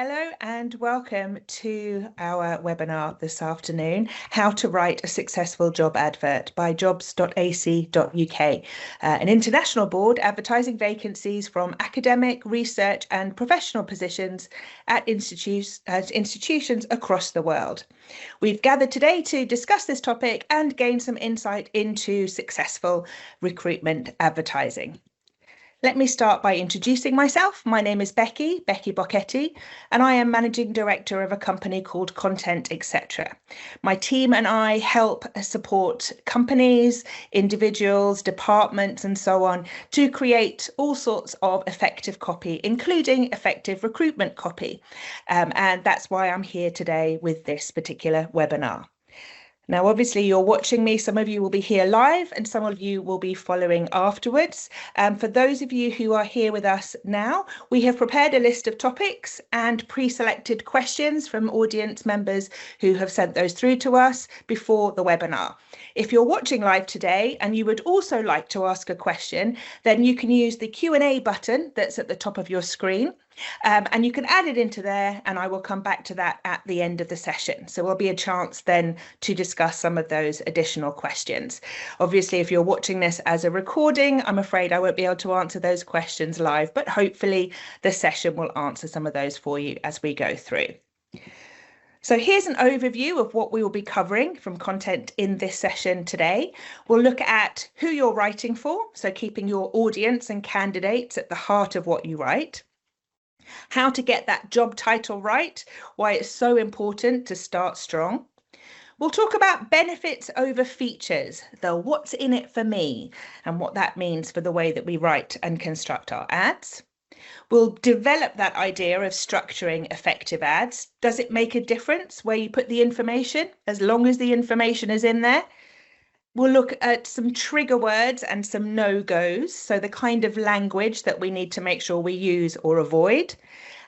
Hello and welcome to our webinar this afternoon, How to Write a Successful Job Advert by jobs.ac.uk, an international board advertising vacancies from academic, research and professional positions at institutions across the world. We've gathered today to discuss this topic and gain some insight into successful recruitment advertising. Let me start by introducing myself. My name is Becky Bocchetti, and I am Managing Director of a company called Contentetc. My team and I help support companies, individuals, departments, and so on to create all sorts of effective copy, including effective recruitment copy. And that's why I'm here today with this particular webinar. Now, obviously, you're watching me. Some of you will be here live and some of you will be following afterwards. For those of you who are here with us now, we have prepared a list of topics and pre-selected questions from audience members who have sent those through to us before the webinar. If you're watching live today and you would also like to ask a question, then you can use the Q&A button that's at the top of your screen. And you can add it into there, and I will come back to that at the end of the session. So there'll be a chance then to discuss some of those additional questions. Obviously, if you're watching this as a recording, I'm afraid I won't be able to answer those questions live, but hopefully the session will answer some of those for you as we go through. So here's an overview of what we will be covering from content in this session today. We'll look at who you're writing for, so keeping your audience and candidates at the heart of what you write. How to get that job title right, why it's so important to start strong. We'll talk about benefits over features, the what's in it for me, and what that means for the way that we write and construct our ads. We'll develop that idea of structuring effective ads. Does it make a difference where you put the information, as long as the information is in there? We'll look at some trigger words and some no-goes, so the kind of language that we need to make sure we use or avoid.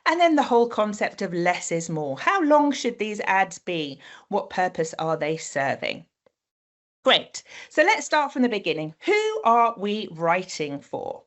And then the whole concept of less is more. How long should these ads be? What purpose are they serving? Great. So let's start from the beginning. Who are we writing for?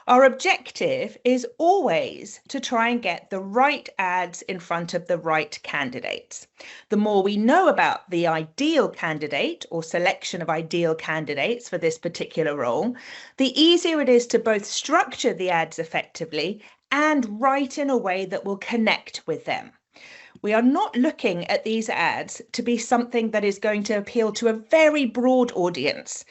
Our objective is always to try and get the right ads in front of the right candidates. The more we know about the ideal candidate or selection of ideal candidates for this particular role, the easier it is to both structure the ads effectively and write in a way that will connect with them. We are not looking at these ads to be something that is going to appeal to a very broad audience.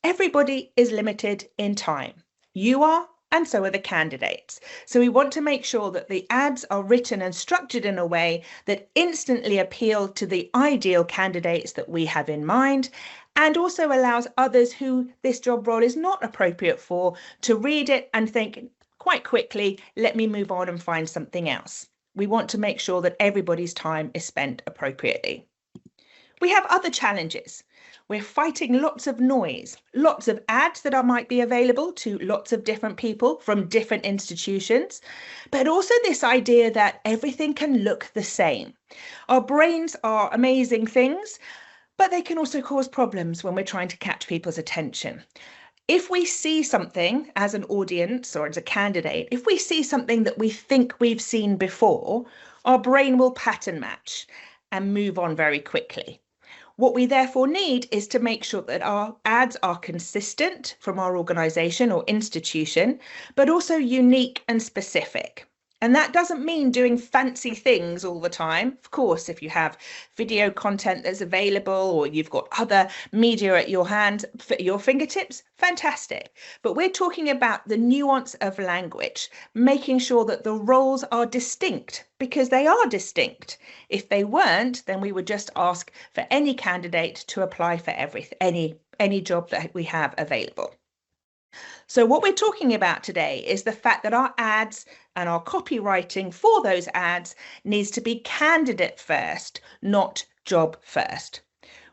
Everybody is limited in time. You are, and so are the candidates. So we want to make sure that the ads are written and structured in a way that instantly appeal to the ideal candidates that we have in mind, and also allows others who this job role is not appropriate for to read it and think quite quickly, let me move on and find something else. We want to make sure that everybody's time is spent appropriately. We have other challenges. We're fighting lots of noise, lots of ads that might be available to lots of different people from different institutions, but also this idea that everything can look the same. Our brains are amazing things, but they can also cause problems when we're trying to catch people's attention. If we see something as an audience or as a candidate, if we see something that we think we've seen before, our brain will pattern match and move on very quickly. What we therefore need is to make sure that our ads are consistent from our organisation or institution, but also unique and specific. And that doesn't mean doing fancy things all the time. Of course, if you have video content that's available or you've got other media at your hand, your fingertips, fantastic. But we're talking about the nuance of language, making sure that the roles are distinct, because they are distinct. If they weren't, then we would just ask for any candidate to apply for any job that we have available. So what we're talking about today is the fact that our ads and our copywriting for those ads needs to be candidate first, not job first.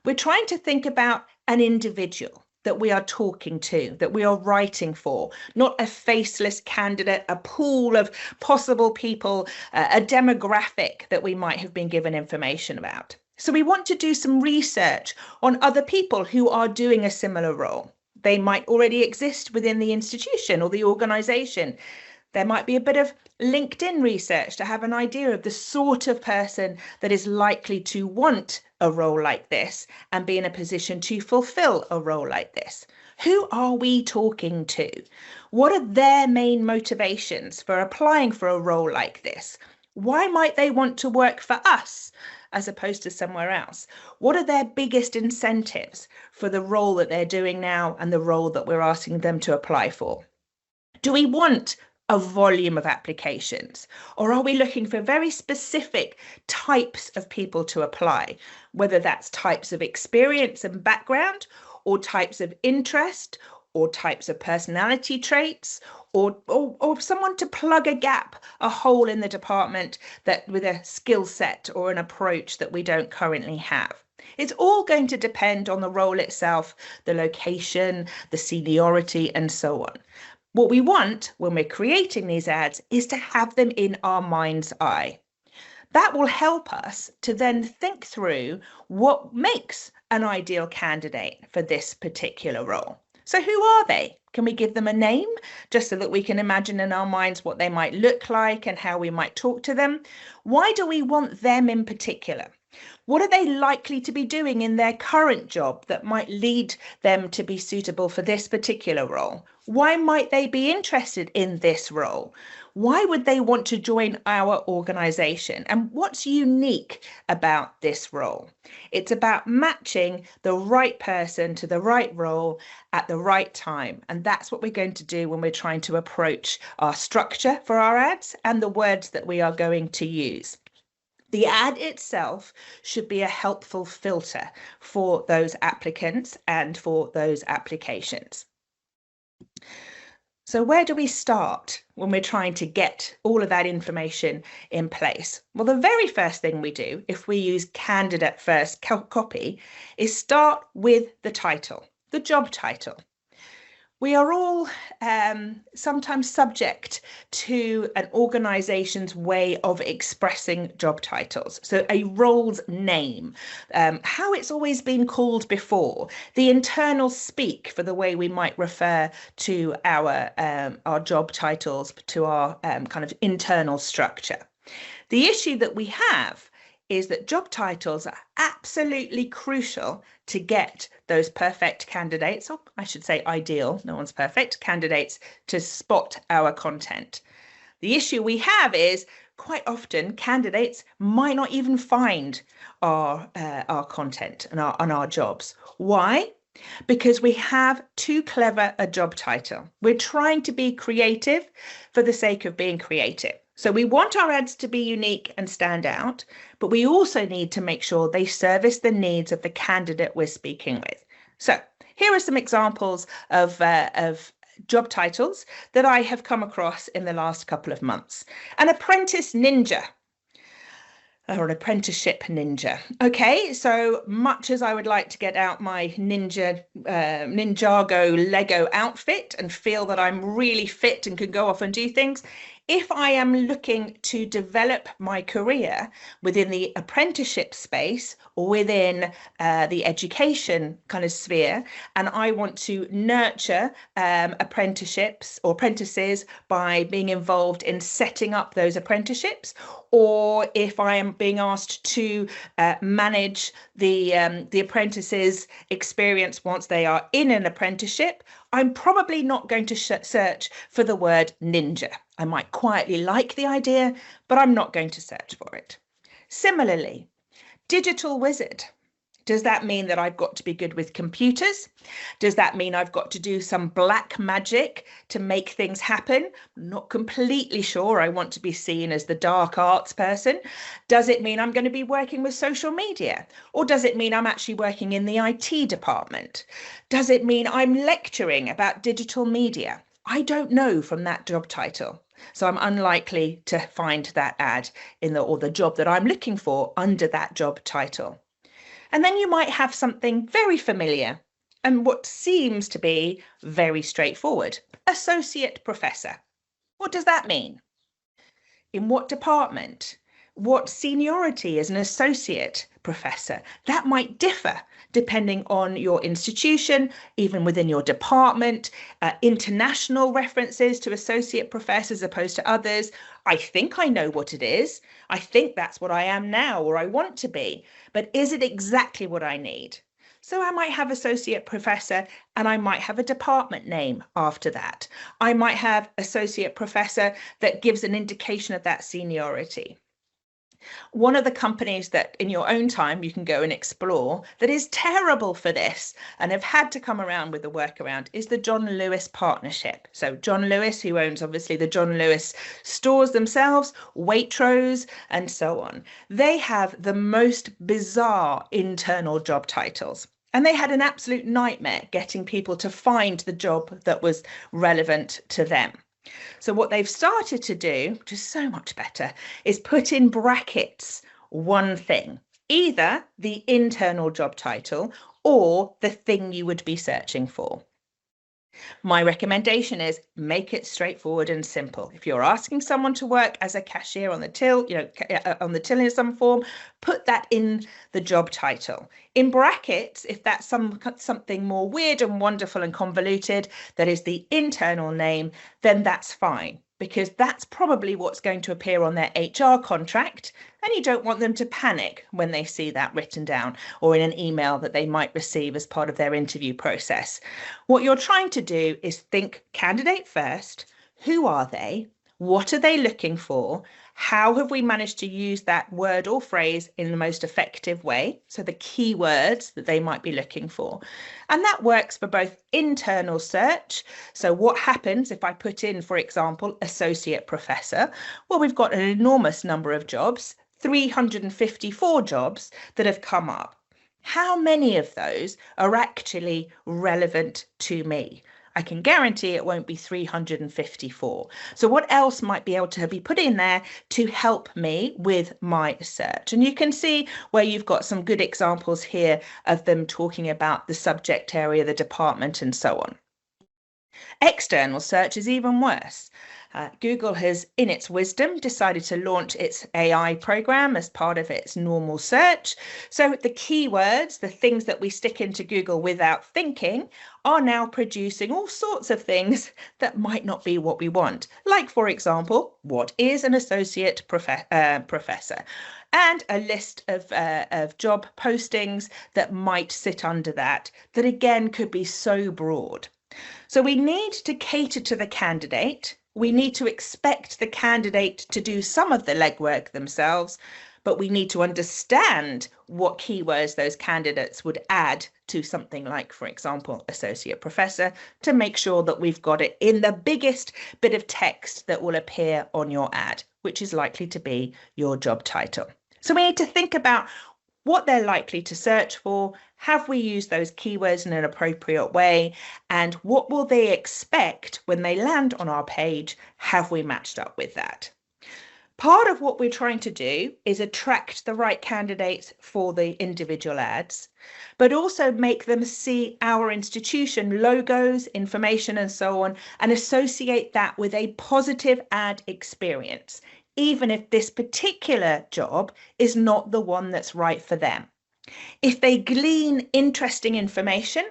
We're trying to think about an individual that we are talking to, that we are writing for, not a faceless candidate, a pool of possible people, a demographic that we might have been given information about. So we want to do some research on other people who are doing a similar role. They might already exist within the institution or the organisation. There might be a bit of LinkedIn research to have an idea of the sort of person that is likely to want a role like this and be in a position to fulfill a role like this. Who are we talking to? What are their main motivations for applying for a role like this? Why might they want to work for us as opposed to somewhere else? What are their biggest incentives for the role that they're doing now and the role that we're asking them to apply for? Do we want a volume of applications, or are we looking for very specific types of people to apply, whether that's types of experience and background, or types of interest, or types of personality traits, or someone to plug a gap, a hole in the department that with a skill set or an approach that we don't currently have? It's all going to depend on the role itself, the location, the seniority, and so on. What we want when we're creating these ads is to have them in our mind's eye. That will help us to then think through what makes an ideal candidate for this particular role. So who are they? Can we give them a name just so that we can imagine in our minds what they might look like and how we might talk to them? Why do we want them in particular? What are they likely to be doing in their current job that might lead them to be suitable for this particular role? Why might they be interested in this role? Why would they want to join our organisation? And what's unique about this role? It's about matching the right person to the right role at the right time. And that's what we're going to do when we're trying to approach our structure for our ads and the words that we are going to use. The ad itself should be a helpful filter for those applicants and for those applications. So where do we start when we're trying to get all of that information in place? Well, the very first thing we do, if we use candidate first copy, is start with the title, the job title. We are all sometimes subject to an organisation's way of expressing job titles. So a role's name, how it's always been called before, the internal speak for the way we might refer to our job titles, to our kind of internal structure. The issue that we have is that job titles are absolutely crucial to get those perfect candidates, or I should say ideal, no one's perfect, candidates to spot our content. The issue we have is quite often candidates might not even find our content and our jobs. Why? Because we have too clever a job title. We're trying to be creative for the sake of being creative. So we want our ads to be unique and stand out, but we also need to make sure they service the needs of the candidate we're speaking with. So here are some examples of job titles that I have come across in the last couple of months. An apprentice ninja, or an apprenticeship ninja. Okay, so much as I would like to get out my Ninjago Lego outfit and feel that I'm really fit and can go off and do things, if I am looking to develop my career within the apprenticeship space or within the education kind of sphere, and I want to nurture apprenticeships or apprentices by being involved in setting up those apprenticeships, or if I am being asked to manage the apprentices' experience once they are in an apprenticeship, I'm probably not going to search for the word ninja. I might quietly like the idea, but I'm not going to search for it. Similarly, digital wizard. Does that mean that I've got to be good with computers? Does that mean I've got to do some black magic to make things happen? I'm not completely sure I want to be seen as the dark arts person. Does it mean I'm going to be working with social media? Or does it mean I'm actually working in the IT department? Does it mean I'm lecturing about digital media? I don't know from that job title. So I'm unlikely to find that ad or the job that I'm looking for under that job title. And then you might have something very familiar and what seems to be very straightforward. Associate professor. What does that mean? In what department? What seniority is an associate professor? That might differ depending on your institution, even within your department, international references to associate professors as opposed to others. I think I know what it is. I think that's what I am now or I want to be, but is it exactly what I need? So I might have associate professor and I might have a department name after that. I might have associate professor that gives an indication of that seniority. One of the companies that in your own time you can go and explore that is terrible for this and have had to come around with a workaround is the John Lewis partnership. So John Lewis, who owns obviously the John Lewis stores themselves, Waitrose and so on. They have the most bizarre internal job titles. And they had an absolute nightmare getting people to find the job that was relevant to them. So what they've started to do, which is so much better, is put in brackets one thing, either the internal job title or the thing you would be searching for. My recommendation is make it straightforward and simple. If you're asking someone to work as a cashier on the till, on the till in some form, put that in the job title. In brackets, if that's something more weird and wonderful and convoluted, that is the internal name, then that's fine, because that's probably what's going to appear on their HR contract. And you don't want them to panic when they see that written down or in an email that they might receive as part of their interview process. What you're trying to do is think candidate first. Who are they? What are they looking for? How have we managed to use that word or phrase in the most effective way? So the keywords that they might be looking for. And that works for both internal search. So what happens if I put in, for example, associate professor? Well, we've got an enormous number of jobs, 354 jobs that have come up. How many of those are actually relevant to me? I can guarantee it won't be 354. So what else might be able to be put in there to help me with my search? And you can see where you've got some good examples here of them talking about the subject area, the department, and so on. External search is even worse. Google has, in its wisdom, decided to launch its AI program as part of its normal search. So the keywords, the things that we stick into Google without thinking, are now producing all sorts of things that might not be what we want. Like, for example, what is an associate professor? And a list of job postings that might sit under that again could be so broad. So we need to cater to the candidate. We need to expect the candidate to do some of the legwork themselves, but we need to understand what keywords those candidates would add to something like, for example, associate professor, to make sure that we've got it in the biggest bit of text that will appear on your ad, which is likely to be your job title. So we need to think about what they're likely to search for, have we used those keywords in an appropriate way, and what will they expect when they land on our page? Have we matched up with that? Part of what we're trying to do is attract the right candidates for the individual ads, but also make them see our institution logos, information, and so on, and associate that with a positive ad experience, even if this particular job is not the one that's right for them. If they glean interesting information,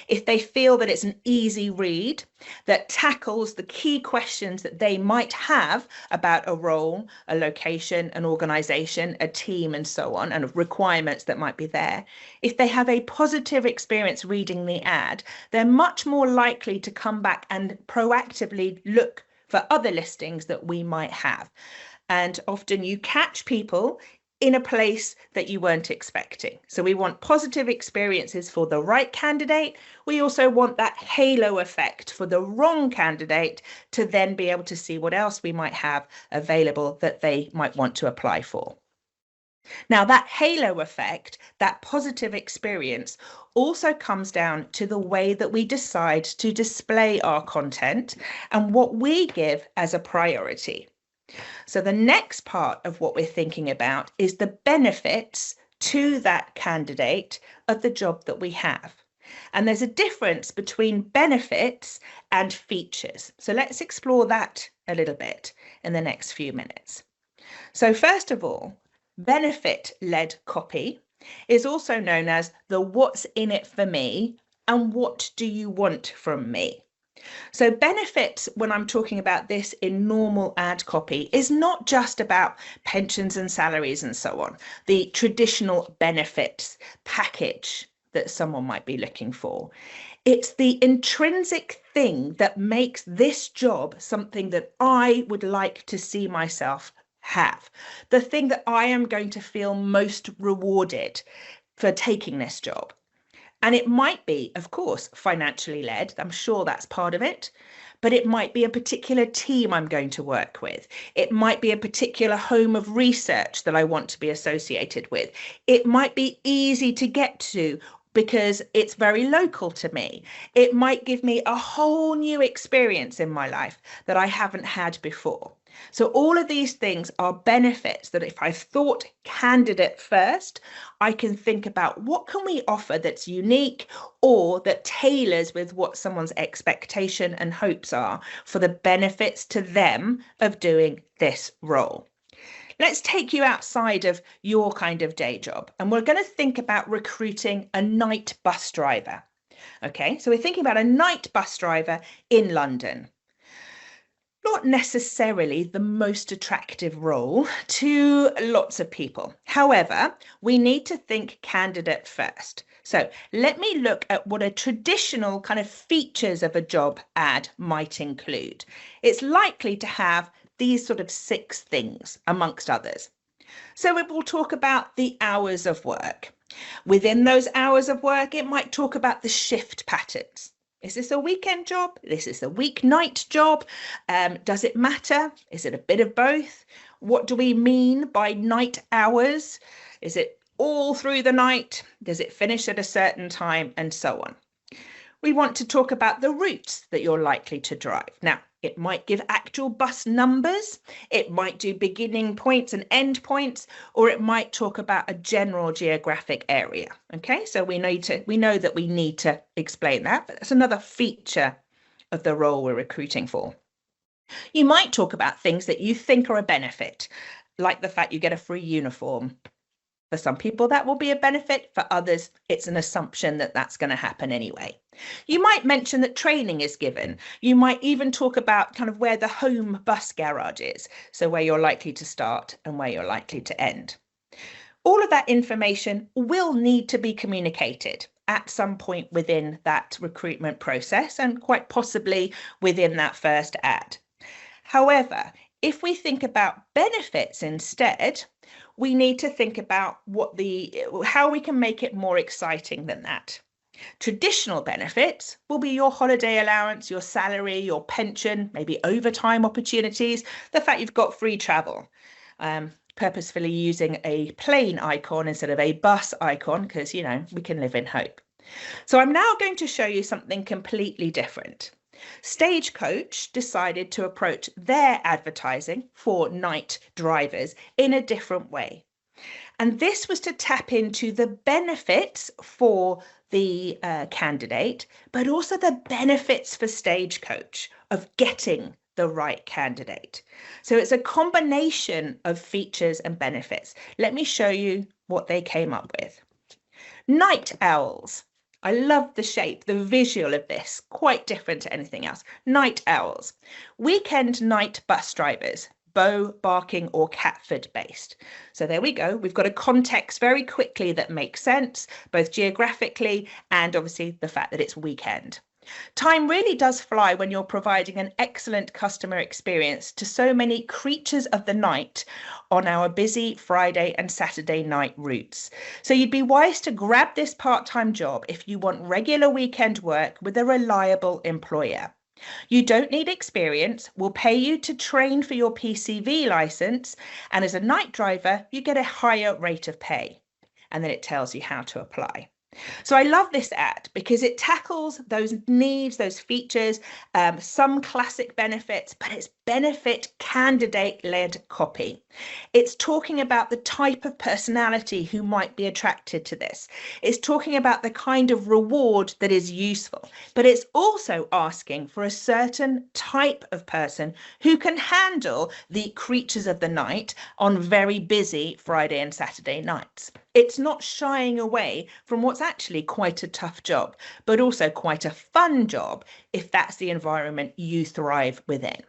if they feel that it's an easy read that tackles the key questions that they might have about a role, a location, an organization, a team, and so on, and requirements that might be there, if they have a positive experience reading the ad, they're much more likely to come back and proactively look for other listings that we might have. And often you catch people in a place that you weren't expecting. So we want positive experiences for the right candidate. We also want that halo effect for the wrong candidate to then be able to see what else we might have available that they might want to apply for. Now, that halo effect, that positive experience, also comes down to the way that we decide to display our content and what we give as a priority. So the next part of what we're thinking about is the benefits to that candidate of the job that we have. And there's a difference between benefits and features. So let's explore that a little bit in the next few minutes. So first of all, benefit-led copy is also known as the what's in it for me and what do you want from me. So benefits, when I'm talking about this in normal ad copy, is not just about pensions and salaries and so on, the traditional benefits package that someone might be looking for. It's the intrinsic thing that makes this job something that I would like to see myself have, the thing that I am going to feel most rewarded for taking this job. And it might be, of course, financially led. I'm sure that's part of it. But it might be a particular team I'm going to work with. It might be a particular home of research that I want to be associated with. It might be easy to get to because it's very local to me. It might give me a whole new experience in my life that I haven't had before. So all of these things are benefits that if I've thought candidate first, I can think about what can we offer that's unique or that tailors with what someone's expectation and hopes are for the benefits to them of doing this role. Let's take you outside of your kind of day job, and we're going to think about recruiting a night bus driver. Okay, so we're thinking about a night bus driver in London. Not necessarily the most attractive role to lots of people. However, we need to think candidate first. So let me look at what a traditional kind of features of a job ad might include. It's likely to have these sort of 6 things amongst others. So we will talk about the hours of work. Within those hours of work, it might talk about the shift patterns. Is this a weekend job? This is a weeknight job. Does it matter? Is it a bit of both? What do we mean by night hours? Is it all through the night? Does it finish at a certain time? And so on. We want to talk about the routes that you're likely to drive. Now, it might give actual bus numbers, it might do beginning points and end points, or it might talk about a general geographic area. Okay, so we know that we need to explain that, but that's another feature of the role we're recruiting for. You might talk about things that you think are a benefit, like the fact you get a free uniform. For some people, that will be a benefit. For others, it's an assumption that that's going to happen anyway. You might mention that training is given. You might even talk about kind of where the home bus garage is, so where you're likely to start and where you're likely to end. All of that information will need to be communicated at some point within that recruitment process and quite possibly within that first ad. However, if we think about benefits instead, we need to think about how we can make it more exciting than that. Traditional benefits will be your holiday allowance, your salary, your pension, maybe overtime opportunities, the fact you've got free travel. Purposefully using a plane icon instead of a bus icon because, we can live in hope. So I'm now going to show you something completely different. Stagecoach decided to approach their advertising for night drivers in a different way. And this was to tap into the benefits for the candidate, but also the benefits for Stagecoach of getting the right candidate. So it's a combination of features and benefits. Let me show you what they came up with. Night owls. I love the shape, the visual of this, quite different to anything else. Night owls. Weekend night bus drivers, Bow, Barking or Catford based. So there we go. We've got a context very quickly that makes sense, both geographically and obviously the fact that it's weekend. Time really does fly when you're providing an excellent customer experience to so many creatures of the night on our busy Friday and Saturday night routes. So you'd be wise to grab this part-time job if you want regular weekend work with a reliable employer. You don't need experience. We'll pay you to train for your PCV license, and as a night driver, you get a higher rate of pay. And then it tells you how to apply. So I love this ad because it tackles those needs, those features, some classic benefits, but it's benefit candidate-led copy. It's talking about the type of personality who might be attracted to this. It's talking about the kind of reward that is useful, but it's also asking for a certain type of person who can handle the creatures of the night on very busy Friday and Saturday nights. It's not shying away from what's actually quite a tough job, but also quite a fun job if that's the environment you thrive within.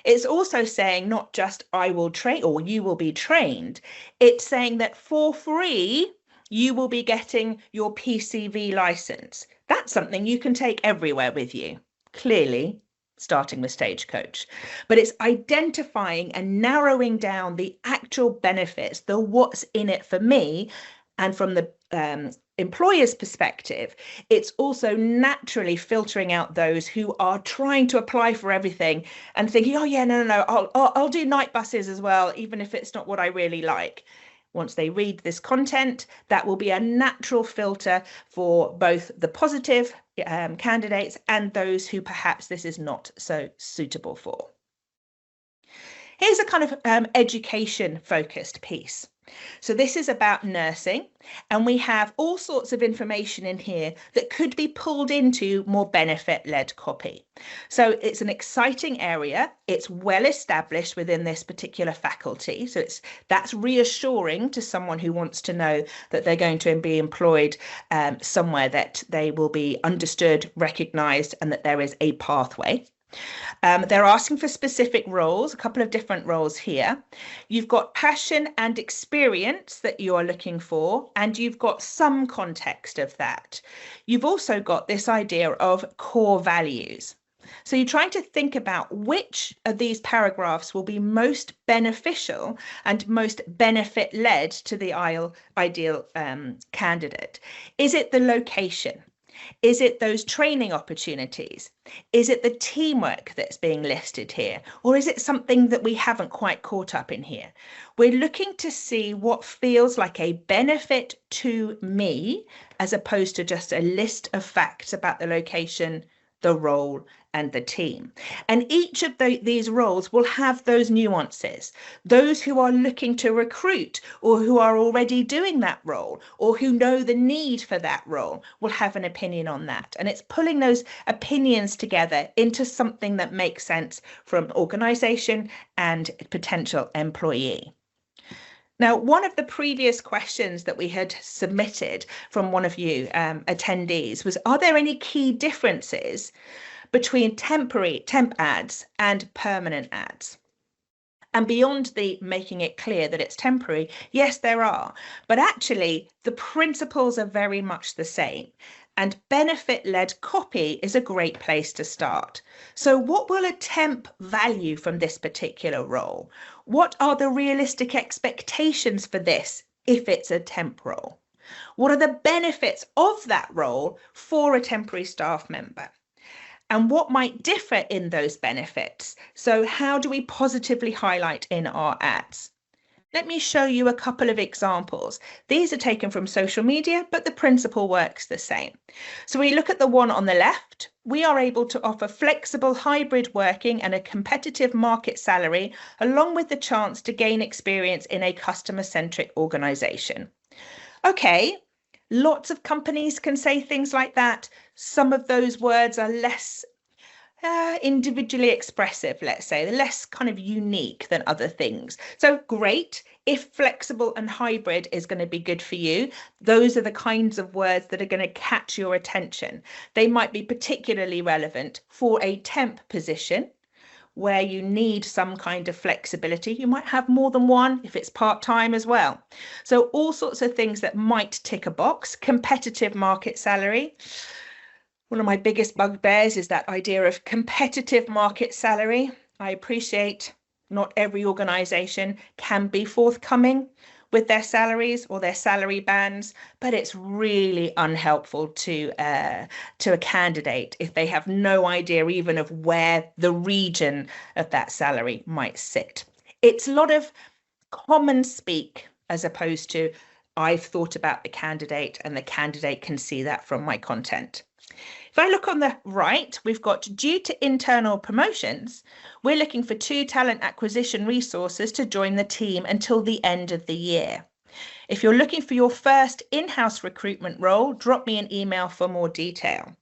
It's also saying not just I will train or you will be trained. It's saying that for free, you will be getting your PCV license. That's something you can take everywhere with you. Clearly, starting with Stagecoach. But it's identifying and narrowing down the actual benefits, the what's in it for me. And from the employer's perspective, it's also naturally filtering out those who are trying to apply for everything and thinking, oh yeah, no, I'll do night buses as well, even if it's not what I really like. Once they read this content, that will be a natural filter for both the positive candidates and those who perhaps this is not so suitable for. Here's a kind of education focused piece. So this is about nursing, and we have all sorts of information in here that could be pulled into more benefit-led copy. So it's an exciting area. It's well established within this particular faculty. So that's reassuring to someone who wants to know that they're going to be employed somewhere that they will be understood, recognised, and that there is a pathway. They're asking for specific roles, a couple of different roles here. You've got passion and experience that you are looking for, and you've got some context of that. You've also got this idea of core values. So you're trying to think about which of these paragraphs will be most beneficial and most benefit-led to the ideal candidate. Is it the location? Is it those training opportunities? Is it the teamwork that's being listed here? Or is it something that we haven't quite caught up in here? We're looking to see what feels like a benefit to me, as opposed to just a list of facts about the location, the role, and the team. And each of these roles will have those nuances. Those who are looking to recruit or who are already doing that role or who know the need for that role will have an opinion on that. And it's pulling those opinions together into something that makes sense from organisation and potential employee. Now, one of the previous questions that we had submitted from one of you attendees was, are there any key differences between temp ads and permanent ads? And beyond the making it clear that it's temporary, yes, there are. But actually, the principles are very much the same. And benefit-led copy is a great place to start. So what will a temp value from this particular role? What are the realistic expectations for this if it's a temp role? What are the benefits of that role for a temporary staff member? And what might differ in those benefits? So how do we positively highlight in our ads? Let me show you a couple of examples. These are taken from social media, but the principle works the same. So we look at the one on the left. We are able to offer flexible hybrid working and a competitive market salary, along with the chance to gain experience in a customer-centric organisation. Okay, lots of companies can say things like that. Some of those words are less individually expressive, let's say. They're less kind of unique than other things. So great. If flexible and hybrid is going to be good for you, those are the kinds of words that are going to catch your attention. They might be particularly relevant for a temp position where you need some kind of flexibility. You might have more than one if it's part-time as well. So all sorts of things that might tick a box. Competitive market salary. One of my biggest bugbears is that idea of competitive market salary. I appreciate not every organisation can be forthcoming with their salaries or their salary bands, but it's really unhelpful to a candidate if they have no idea even of where the region of that salary might sit. It's a lot of common speak as opposed to I've thought about the candidate and the candidate can see that from my content. If If I look on the right, we've got due to internal promotions, we're looking for 2 talent acquisition resources to join the team until the end of the year. If you're looking for your first in-house recruitment role, drop me an email for more detail.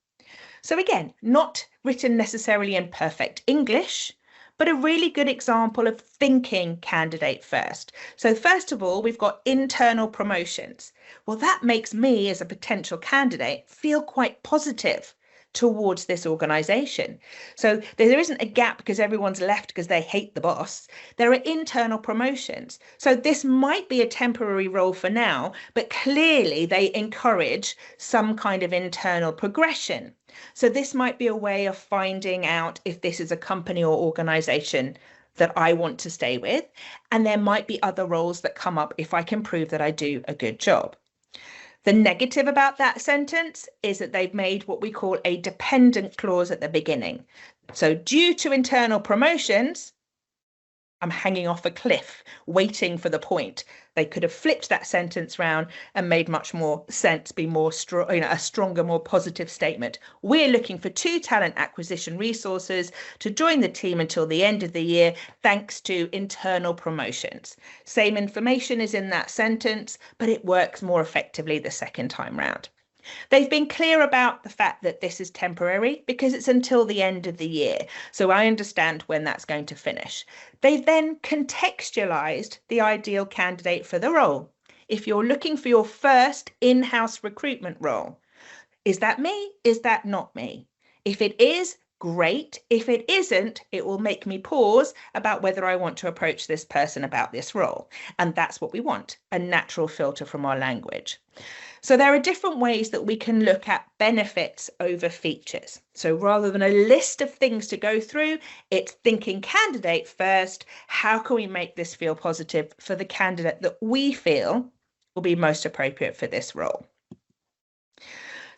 So again, not written necessarily in perfect English, but a really good example of thinking candidate first. So first of all, we've got internal promotions. Well, that makes me as a potential candidate feel quite positive towards this organisation. So there isn't a gap because everyone's left because they hate the boss. There are internal promotions. So this might be a temporary role for now, but clearly they encourage some kind of internal progression. So this might be a way of finding out if this is a company or organisation that I want to stay with. And there might be other roles that come up if I can prove that I do a good job. The negative about that sentence is that they've made what we call a dependent clause at the beginning. So due to internal promotions, I'm hanging off a cliff, waiting for the point. They could have flipped that sentence round and made much more sense, be more a stronger, more positive statement. We're looking for 2 talent acquisition resources to join the team until the end of the year, thanks to internal promotions. Same information is in that sentence, but it works more effectively the second time round. They've been clear about the fact that this is temporary because it's until the end of the year. So I understand when that's going to finish. They've then contextualized the ideal candidate for the role. If you're looking for your first in-house recruitment role, is that me? Is that not me? If it is, great. If it isn't, it will make me pause about whether I want to approach this person about this role. And that's what we want, a natural filter from our language. So there are different ways that we can look at benefits over features. So rather than a list of things to go through, it's thinking candidate first. How can we make this feel positive for the candidate that we feel will be most appropriate for this role?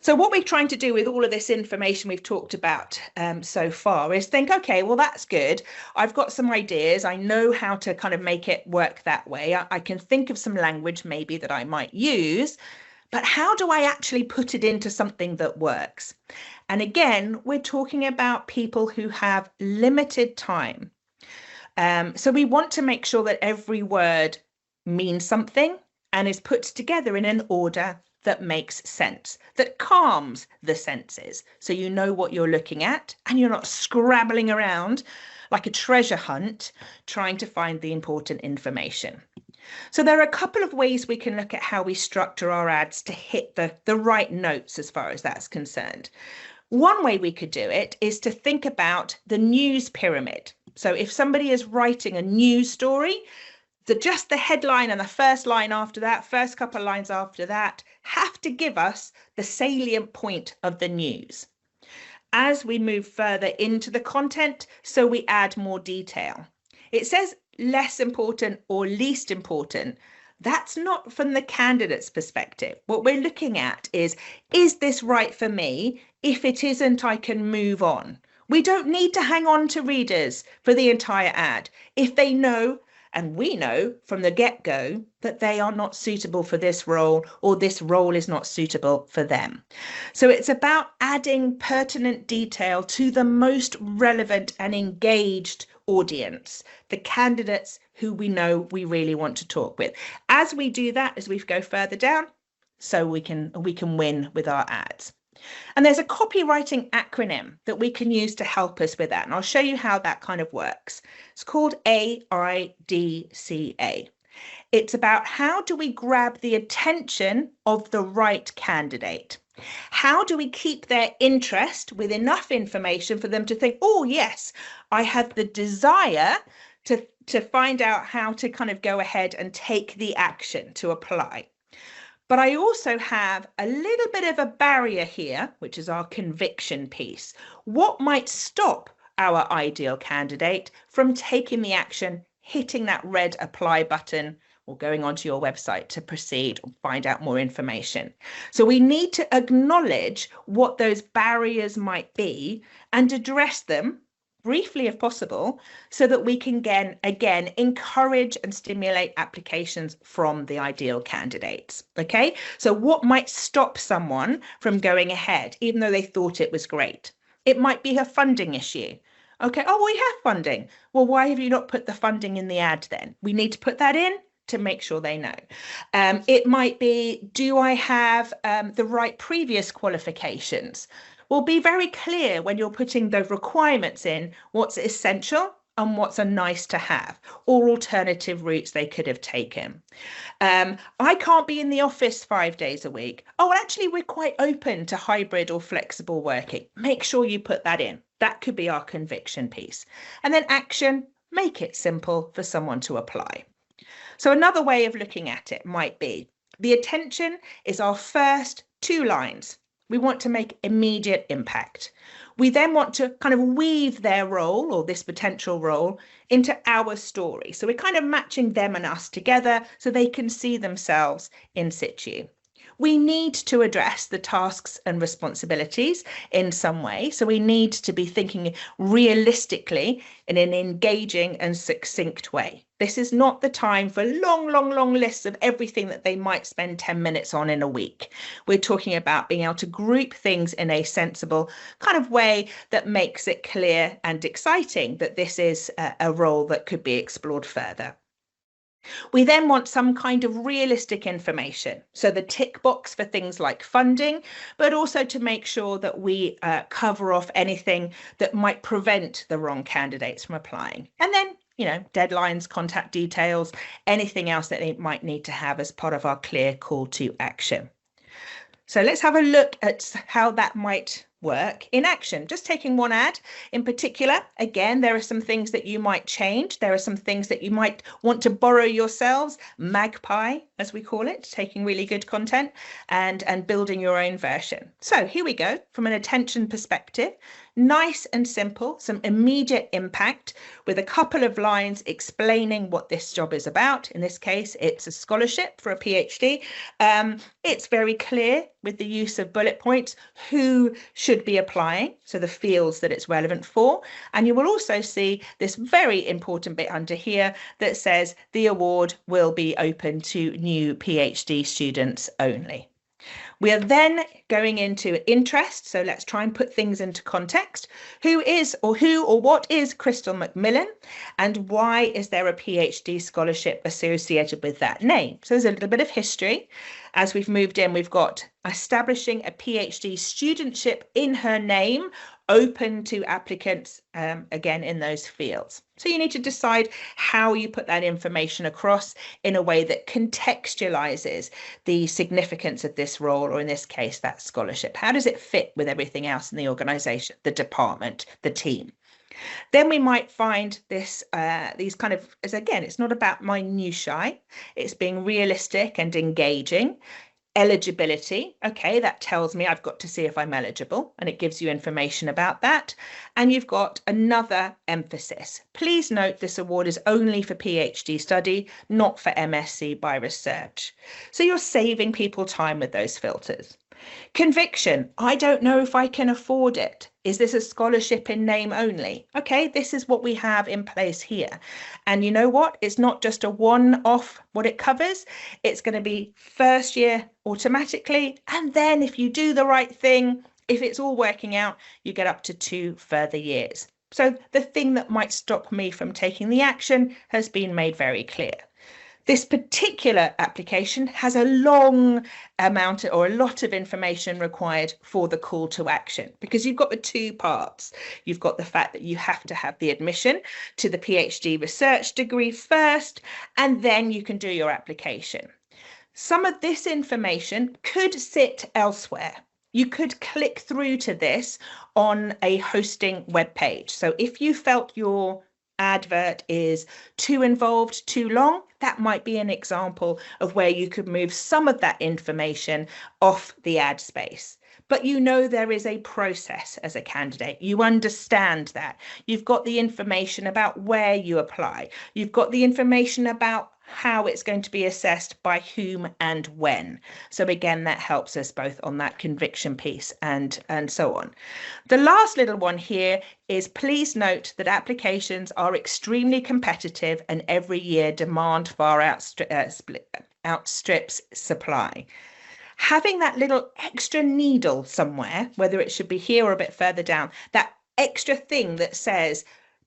So what we're trying to do with all of this information we've talked about so far is think, okay, well, that's good. I've got some ideas. I know how to kind of make it work that way. I can think of some language maybe that I might use. But how do I actually put it into something that works? And again, we're talking about people who have limited time. So we want to make sure that every word means something and is put together in an order that makes sense, that calms the senses. So you know what you're looking at and you're not scrabbling around like a treasure hunt trying to find the important information. So there are a couple of ways we can look at how we structure our ads to hit the right notes as far as that's concerned. One way we could do it is to think about the news pyramid. So if somebody is writing a news story, just the headline and the first line after that, first couple of lines after that, have to give us the salient point of the news. As we move further into the content, so we add more detail. It says less important or least important. That's not from the candidate's perspective. What we're looking at is this right for me? If it isn't, I can move on. We don't need to hang on to readers for the entire ad. If they know, and we know from the get-go, that they are not suitable for this role or this role is not suitable for them. So it's about adding pertinent detail to the most relevant and engaged audience, the candidates who we know we really want to talk with. As we do that, as we go further down, so we can win with our ads. And there's a copywriting acronym that we can use to help us with that. And I'll show you how that kind of works. It's called AIDCA. It's about how do we grab the attention of the right candidate? How do we keep their interest with enough information for them to think, oh, yes, I have the desire to find out how to kind of go ahead and take the action to apply. But I also have a little bit of a barrier here, which is our conviction piece. What might stop our ideal candidate from taking the action, hitting that red apply button, or going onto your website to proceed or find out more information? So we need to acknowledge what those barriers might be and address them briefly if possible, so that we can again encourage and stimulate applications from the ideal candidates. Okay, so what might stop someone from going ahead, even though they thought it was great? It might be a funding issue. Okay, oh, we have funding. Well, why have you not put the funding in the ad then? We need to put that in to make sure they know. It might be, do I have the right previous qualifications? Well, be very clear when you're putting the requirements in, what's essential and what's a nice to have, or alternative routes they could have taken. I can't be in the office 5 days a week. Oh, actually, we're quite open to hybrid or flexible working. Make sure you put that in. That could be our conviction piece. And then action, make it simple for someone to apply. So another way of looking at it might be the attention is our first 2 lines. We want to make immediate impact. We then want to kind of weave their role or this potential role into our story. So we're kind of matching them and us together so they can see themselves in situ. We need to address the tasks and responsibilities in some way. So we need to be thinking realistically in an engaging and succinct way. This is not the time for long lists of everything that they might spend 10 minutes on in a week. We're talking about being able to group things in a sensible kind of way that makes it clear and exciting that this is a role that could be explored further. We then want some kind of realistic information. So the tick box for things like funding, but also to make sure that we cover off anything that might prevent the wrong candidates from applying. And then, deadlines, contact details, anything else that they might need to have as part of our clear call to action. So let's have a look at how that might work in action. Just taking one ad in particular. Again, there are some things that you might change. There are some things that you might want to borrow yourselves, magpie, as we call it, taking really good content and building your own version. So here we go. From an attention perspective, nice and simple, some immediate impact with a couple of lines explaining what this job is about. In this case, it's a scholarship for a PhD. It's very clear with the use of bullet points who should be applying, so the fields that it's relevant for. And you will also see this very important bit under here that says the award will be open to new PhD students only. We are then going into interest. So let's try and put things into context. Who or what is Crystal Macmillan, and why is there a PhD scholarship associated with that name? So there's a little bit of history. As we've moved in, we've got establishing a PhD studentship in her name, open to applicants, again, in those fields. So you need to decide how you put that information across in a way that contextualizes the significance of this role, or in this case, that scholarship. How does it fit with everything else in the organization, the department, the team? Then we might find this, these kind of, as again, it's not about minutiae, it's being realistic and engaging. Eligibility, okay, that tells me I've got to see if I'm eligible, and it gives you information about that. And you've got another emphasis. Please note this award is only for PhD study, not for MSc by research. So you're saving people time with those filters. Conviction, I don't know if I can afford it. Is this a scholarship in name only? Okay, this is what we have in place here. And you know what? It's not just a one-off what it covers. It's going to be first year automatically. And then if you do the right thing, if it's all working out, you get up to 2 further years. So the thing that might stop me from taking the action has been made very clear. This particular application has a long amount or a lot of information required for the call to action, because you've got the 2 parts. You've got the fact that you have to have the admission to the PhD research degree first, and then you can do your application. Some of this information could sit elsewhere. You could click through to this on a hosting web page. So if you felt your advert is too involved, too long, that might be an example of where you could move some of that information off the ad space. but you know there is a process as a candidate. You understand that. You've got the information about where you apply. You've got the information about how it's going to be assessed, by whom and when. So again, that helps us both on that conviction piece and so on. The last little one here is, please note that applications are extremely competitive and every year demand far outstrips supply. Having that little extra needle somewhere, whether it should be here or a bit further down, that extra thing that says,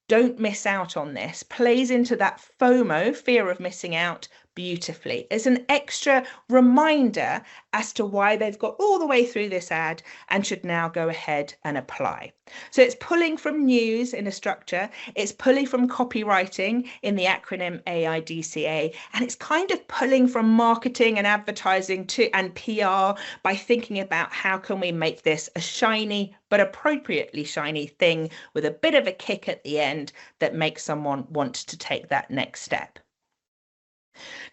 don't miss out on this, plays into that FOMO, fear of missing out, beautifully. It's an extra reminder as to why they've got all the way through this ad and should now go ahead and apply. So it's pulling from news in a structure, it's pulling from copywriting in the acronym AIDCA, and it's kind of pulling from marketing and advertising and PR by thinking about how can we make this a shiny but appropriately shiny thing with a bit of a kick at the end that makes someone want to take that next step.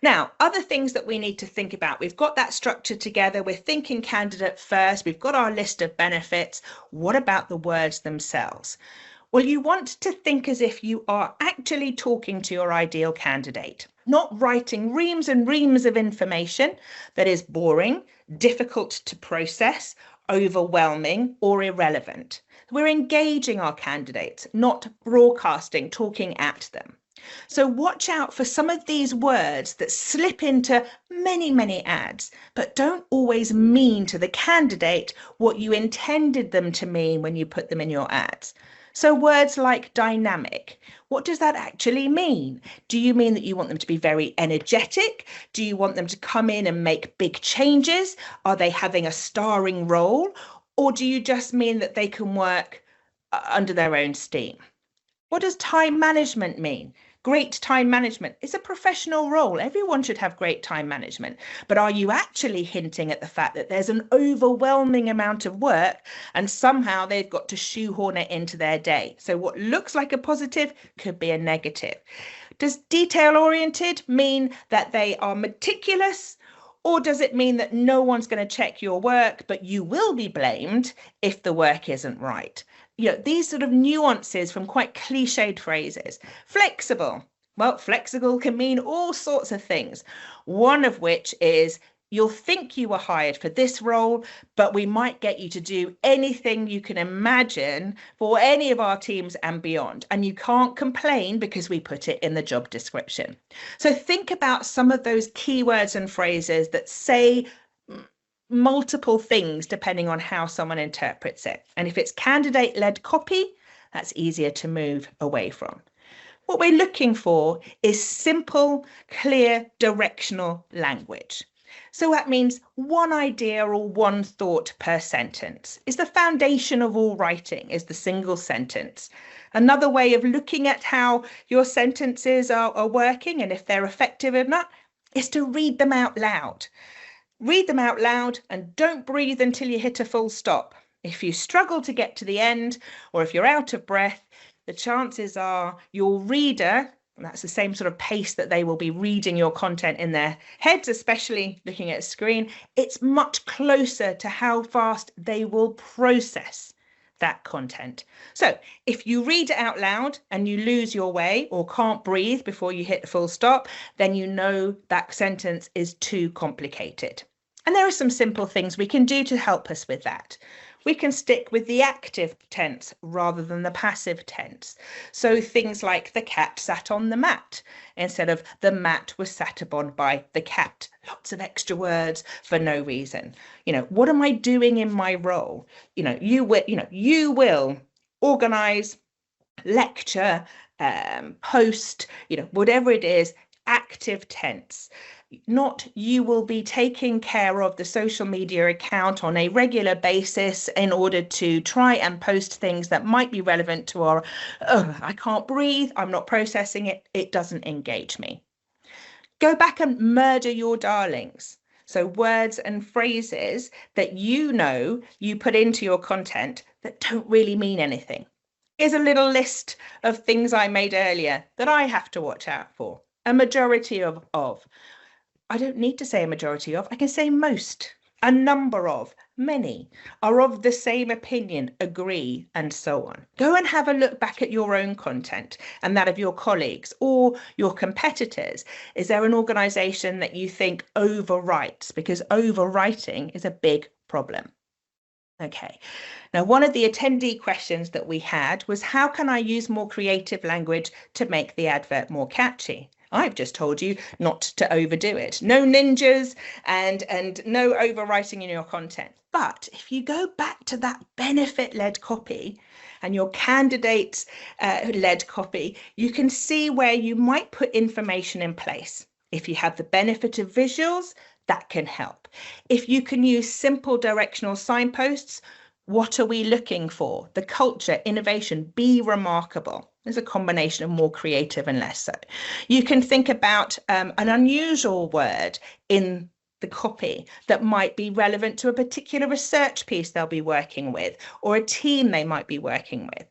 Now, other things that we need to think about. We've got that structure together. We're thinking candidate first. We've got our list of benefits. What about the words themselves? Well, you want to think as if you are actually talking to your ideal candidate, not writing reams and reams of information that is boring, difficult to process, overwhelming, or irrelevant. We're engaging our candidates, not broadcasting, talking at them. So watch out for some of these words that slip into many, many ads, but don't always mean to the candidate what you intended them to mean when you put them in your ads. So words like dynamic, what does that actually mean? Do you mean that you want them to be very energetic? Do you want them to come in and make big changes? Are they having a starring role? Or do you just mean that they can work under their own steam? What does time management mean? Great time management is a professional role. Everyone should have great time management. But are you actually hinting at the fact that there's an overwhelming amount of work and somehow they've got to shoehorn it into their day? So what looks like a positive could be a negative. Does detail oriented mean that they are meticulous? Or does it mean that no one's going to check your work, but you will be blamed if the work isn't right? These sort of nuances from quite cliched phrases. Flexible. Well, flexible can mean all sorts of things. One of which is you'll think you were hired for this role, but we might get you to do anything you can imagine for any of our teams and beyond. And you can't complain because we put it in the job description. So think about some of those keywords and phrases that say multiple things depending on how someone interprets it. And if it's candidate-led copy, that's easier to move away from. What we're looking for is simple, clear, directional language. So that means one idea or one thought per sentence is the foundation of all writing, is the single sentence. Another way of looking at how your sentences are working and if they're effective or not is to read them out loud. Read them out loud and don't breathe until you hit a full stop. If you struggle to get to the end, or if you're out of breath, the chances are your reader, and that's the same sort of pace that they will be reading your content in their heads, especially looking at a screen, it's much closer to how fast they will process that content. So if you read it out loud and you lose your way or can't breathe before you hit the full stop, then you know that sentence is too complicated. And there are some simple things we can do to help us with that. We can stick with the active tense rather than the passive tense. So things like the cat sat on the mat instead of the mat was sat upon by the cat. Lots of extra words for no reason. What am I doing in my role? You will organize, lecture, post, whatever it is, active tense. Not you will be taking care of the social media account on a regular basis in order to try and post things that might be relevant to our, I can't breathe, I'm not processing it, it doesn't engage me. Go back and murder your darlings. So words and phrases that you put into your content that don't really mean anything. Here's a little list of things I made earlier that I have to watch out for. A majority of. I don't need to say a majority of, I can say most, a number of, many, are of the same opinion, agree, and so on. Go and have a look back at your own content and that of your colleagues or your competitors. Is there an organisation that you think overwrites? Because overwriting is a big problem. Okay. Now, one of the attendee questions that we had was, how can I use more creative language to make the advert more catchy? I've just told you not to overdo it. No ninjas and no overwriting in your content. But if you go back to that benefit-led copy and your candidates led copy, you can see where you might put information in place. If you have the benefit of visuals, that can help. If you can use simple directional signposts, what are we looking for? The culture, innovation, be remarkable. There's a combination of more creative and less so. You can think about an unusual word in the copy that might be relevant to a particular research piece they'll be working with or a team they might be working with.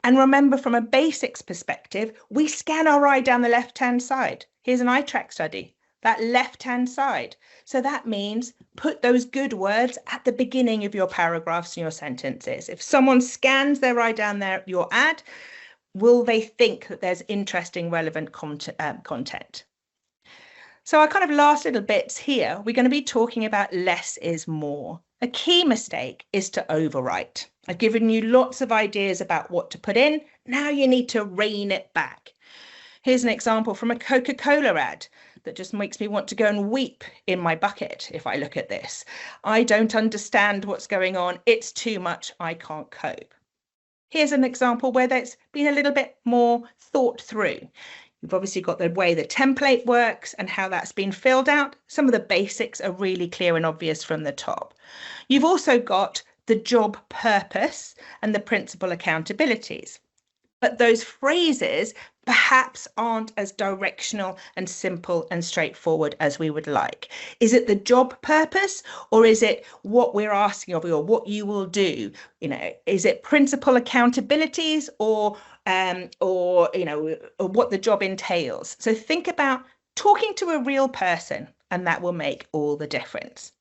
And remember, from a basics perspective, we scan our eye down the left-hand side. Here's an eye track study, that left-hand side. So that means put those good words at the beginning of your paragraphs and your sentences. If someone scans their eye down there, your ad, will they think that there's interesting, relevant content? So our kind of last little bits here, we're going to be talking about less is more. A key mistake is to overwrite. I've given you lots of ideas about what to put in. Now you need to rein it back. Here's an example from a Coca-Cola ad that just makes me want to go and weep in my bucket if I look at this. I don't understand what's going on. It's too much. I can't cope. Here's an example where that's been a little bit more thought through. You've obviously got the way the template works and how that's been filled out. Some of the basics are really clear and obvious from the top. You've also got the job purpose and the principal accountabilities. But those phrases perhaps aren't as directional and simple and straightforward as we would like. Is it the job purpose, or is it what we're asking of you or what you will do? You know, is it principal accountabilities or what the job entails? So think about talking to a real person, and that will make all the difference.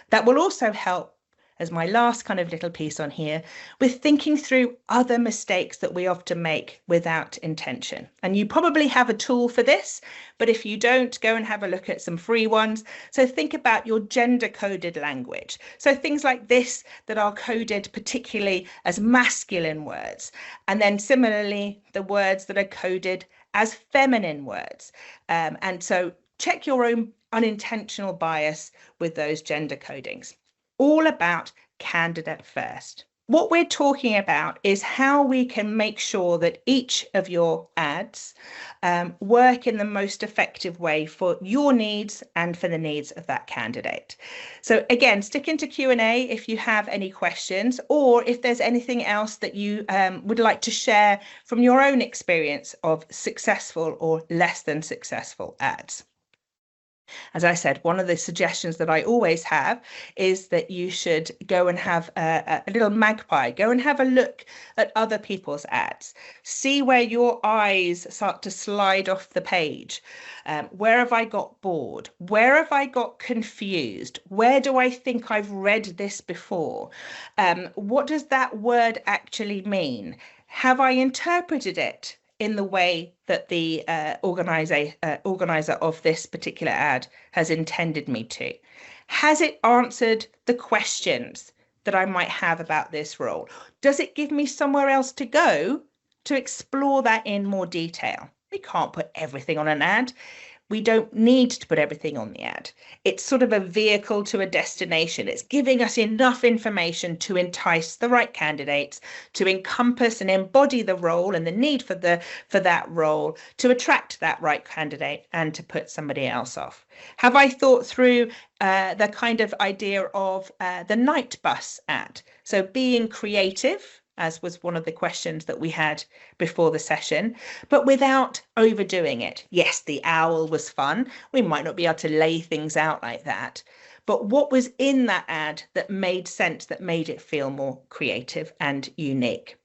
That will also help, as my last kind of little piece on here, with thinking through other mistakes that we often make without intention. And you probably have a tool for this, but if you don't, go and have a look at some free ones. So think about your gender coded language. So things like this that are coded particularly as masculine words. And then similarly, the words that are coded as feminine words. And so check your own unintentional bias with those gender codings. All about candidate first. What we're talking about is how we can make sure that each of your ads work in the most effective way for your needs and for the needs of that candidate. So again, stick into Q&A if you have any questions, or if there's anything else that you would like to share from your own experience of successful or less than successful ads. As I said, one of the suggestions that I always have is that you should go and have a little magpie, go and have a look at other people's ads, see where your eyes start to slide off the page. Where have I got bored? Where have I got confused? Where do I think I've read this before? What does that word actually mean? Have I interpreted it in the way that the organizer of this particular ad has intended me to? Has it answered the questions that I might have about this role? Does it give me somewhere else to go to explore that in more detail? We can't put everything on an ad. We don't need to put everything on the ad. It's sort of a vehicle to a destination. It's giving us enough information to entice the right candidates, to encompass and embody the role and the need for that role, to attract that right candidate and to put somebody else off. Have I thought through the kind of idea of the night bus ad? So being creative, as was one of the questions that we had before the session, but without overdoing it. Yes, the owl was fun. We might not be able to lay things out like that, but what was in that ad that made sense, that made it feel more creative and unique?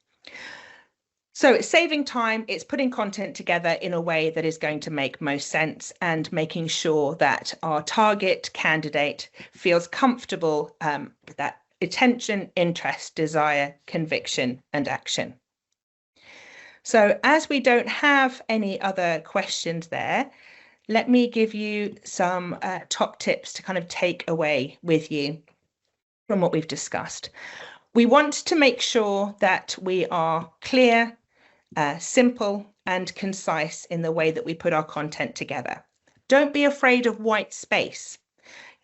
So it's saving time, it's putting content together in a way that is going to make most sense and making sure that our target candidate feels comfortable with that attention, interest, desire, conviction, and action. So as we don't have any other questions there, let me give you some top tips to kind of take away with you from what we've discussed. We want to make sure that we are clear, simple and concise in the way that we put our content together. Don't be afraid of white space.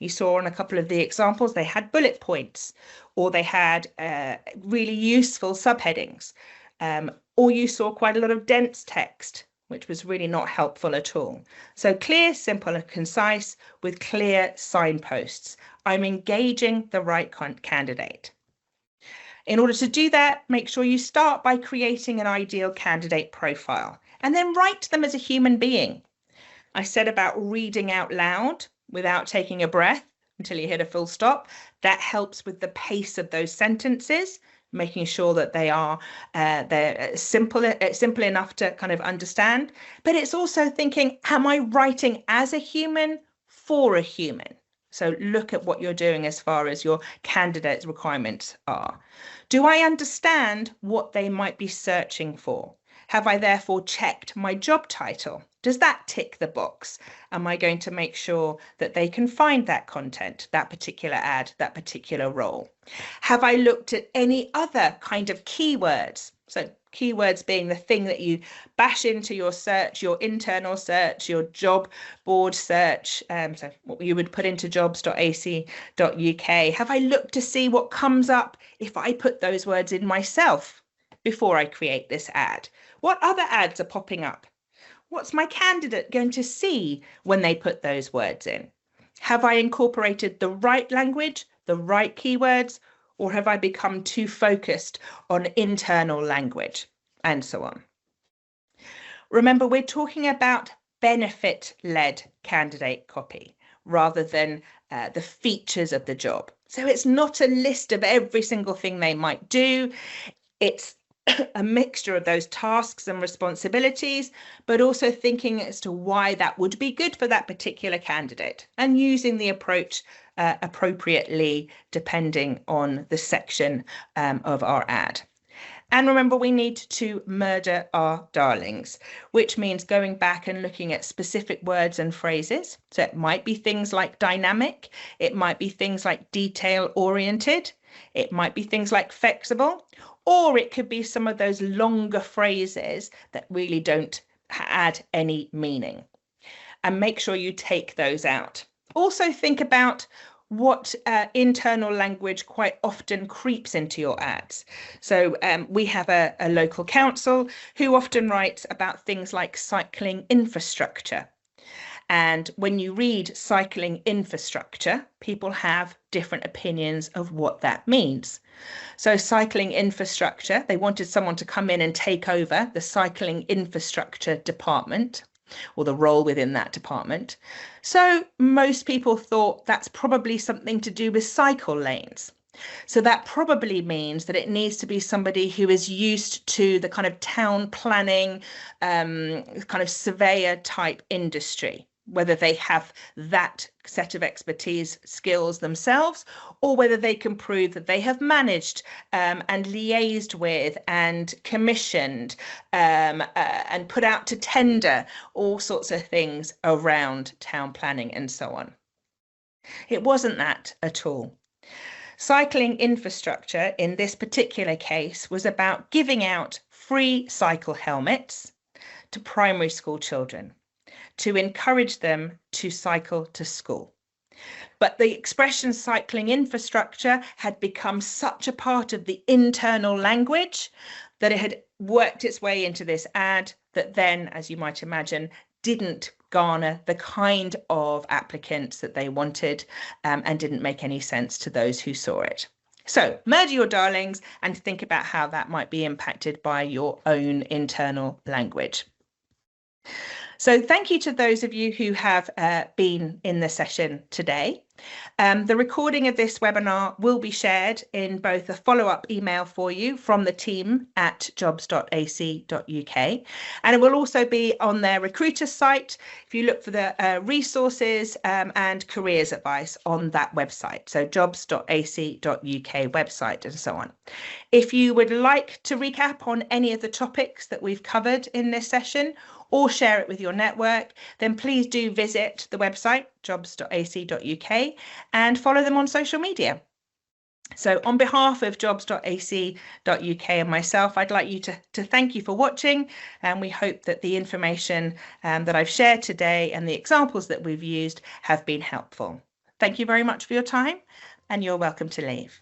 You saw on a couple of the examples, they had bullet points or they had really useful subheadings, or you saw quite a lot of dense text, which was really not helpful at all. So clear, simple and concise with clear signposts. I'm engaging the right candidate. In order to do that, make sure you start by creating an ideal candidate profile and then write them as a human being. I said about reading out loud without taking a breath until you hit a full stop. That helps with the pace of those sentences, making sure that they're simple enough to kind of understand. But it's also thinking, am I writing as a human for a human? So look at what you're doing as far as your candidate's requirements are. Do I understand what they might be searching for? Have I therefore checked my job title? Does that tick the box? Am I going to make sure that they can find that content, that particular ad, that particular role? Have I looked at any other kind of keywords? So keywords being the thing that you bash into your search, your internal search, your job board search. So what you would put into jobs.ac.uk. Have I looked to see what comes up if I put those words in myself before I create this ad? What other ads are popping up? What's my candidate going to see when they put those words in? Have I incorporated the right language, the right keywords, or have I become too focused on internal language, and so on? Remember, we're talking about benefit-led candidate copy rather than the features of the job. So it's not a list of every single thing they might do. It's a mixture of those tasks and responsibilities, but also thinking as to why that would be good for that particular candidate and using the approach appropriately depending on the section of our ad. And remember, we need to murder our darlings, which means going back and looking at specific words and phrases. So it might be things like dynamic, it might be things like detail oriented, it might be things like flexible, or it could be some of those longer phrases that really don't add any meaning. And make sure you take those out. Also think about what internal language quite often creeps into your ads. So we have a local council who often writes about things like cycling infrastructure. And when you read cycling infrastructure, people have different opinions of what that means. So cycling infrastructure, they wanted someone to come in and take over the cycling infrastructure department, or the role within that department. So most people thought that's probably something to do with cycle lanes. So that probably means that it needs to be somebody who is used to the kind of town planning, kind of surveyor type industry, whether they have that set of expertise skills themselves, or whether they can prove that they have managed and liaised with and commissioned and put out to tender all sorts of things around town planning and so on. It wasn't that at all. Cycling infrastructure in this particular case was about giving out free cycle helmets to primary school children to encourage them to cycle to school. But the expression cycling infrastructure had become such a part of the internal language that it had worked its way into this ad that then, as you might imagine, didn't garner the kind of applicants that they wanted and didn't make any sense to those who saw it. So murder your darlings and think about how that might be impacted by your own internal language. So thank you to those of you who have been in the session today. The recording of this webinar will be shared in both a follow-up email for you from the team at jobs.ac.uk, and it will also be on their recruiter site if you look for the resources and careers advice on that website, so jobs.ac.uk website and so on. If you would like to recap on any of the topics that we've covered in this session or share it with your network, then please do visit the website jobs.ac.uk and follow them on social media. So on behalf of jobs.ac.uk and myself, I'd like you to thank you for watching, and we hope that the information that I've shared today and the examples that we've used have been helpful. Thank you very much for your time, and you're welcome to leave.